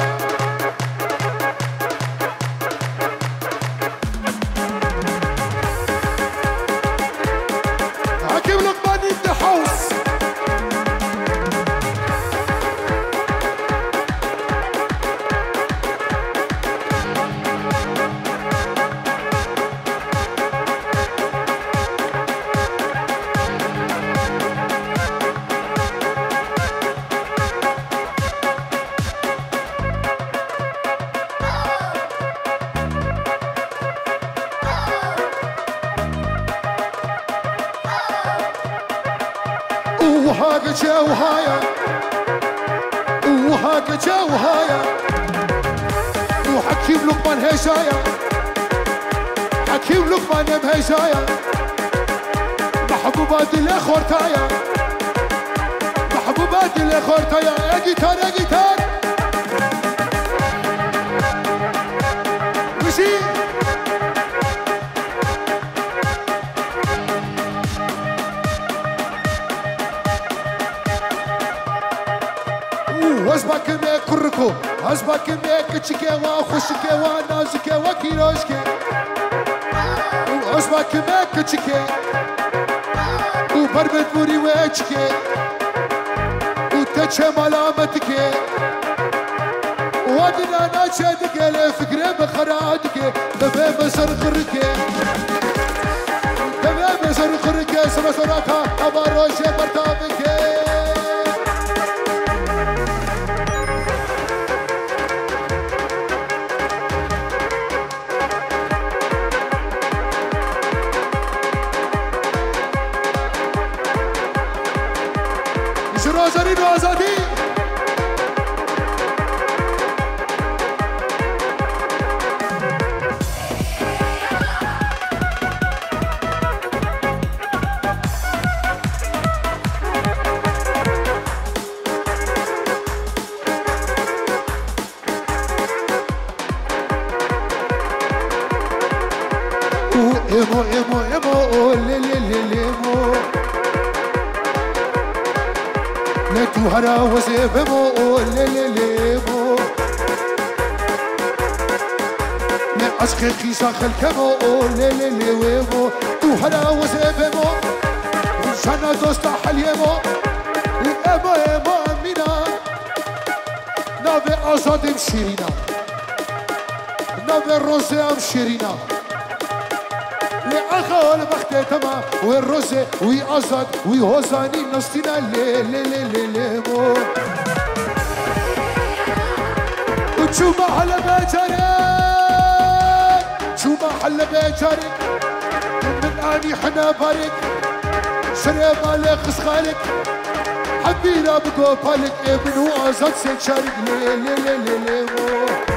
حكيم لقمان الدحوس وهاك جوهايا وهاك جوهايا وحكيم لقمان هشايا حكيم لقمان بهشايا محبوبات الاخورتايا محبوبات الاخورتايا يا جيتار يا جيتار مشي وزبك ميك كركو وزبك ميك تشكي وخشكي ونازكي وكيروشكي وزبك ميك تشكي وبربت بوري ويتشكي وتتشي ملامتكي ودنا ناشدك لفكري بخرادك دبي بسر خركي دبي بسر خركي سما سراكا أباروشي مرتابكي روزارين وازادي ايمو ايمو ايمو لي لي لي ليمو لتو هرا وزيبمو لي لي ليمو لعشق خيشا خلكمو لي لي لي ويمو تو هرا وزيبمو وشانا دوستا حليمو ايمو ايمو امينا نابي ازاد مشيرينا نابي روزي مشيرينا لأخو البختي تما والروزي ويأزد ويهوزاني نستينا لي لي لي لي لي مو وتشو محل بيجاري شو محل بيجاري من اني حنا بارك شري مالك خسخالك حبينا بقو بالك ابن وازد سيتشارك لي لي لي لي لي مو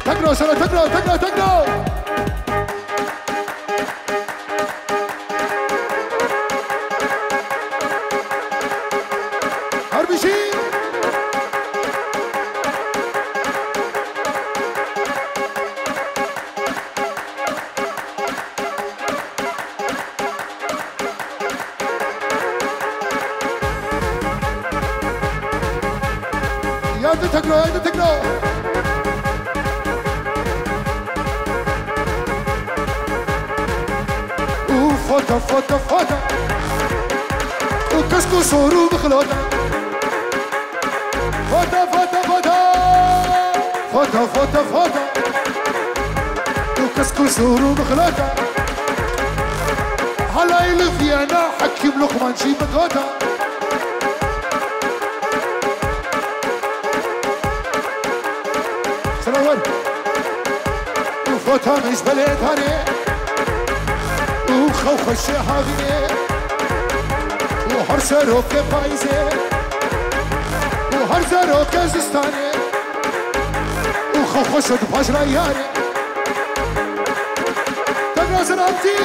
تقرأ سنة تقرأ تقرأ تقرأ هربشي يا انت تقرأ يا انت تقرأ فوتا فوتا فوتا وكسكو صورو بخلوتا فوتا فوتا فوتا فوتا فوتا فوتا وكسكو صورو بخلوتا هلا يلفي انا حكيم لقمان شي بكوتا سلام وفوتا مش بلد هاني وخوخ الشهاغية وهرسروك بايزة وهرسروك زستاني وخوخ شد باش رياني تقرأ سلامتي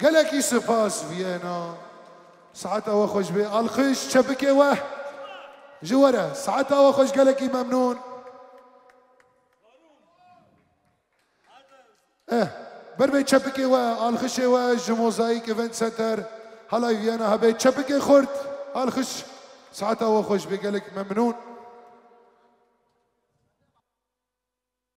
قالك سباس فيينا ساعتها وخش بي الخش شبكه واه جوره ساعتها وخش قالك ممنون بربي شبكه واه الخش واه جموزايك ايفنت سنتر هلا فيينا هبي شبكه خرد الخش ساعتها وخش بي قالك ممنون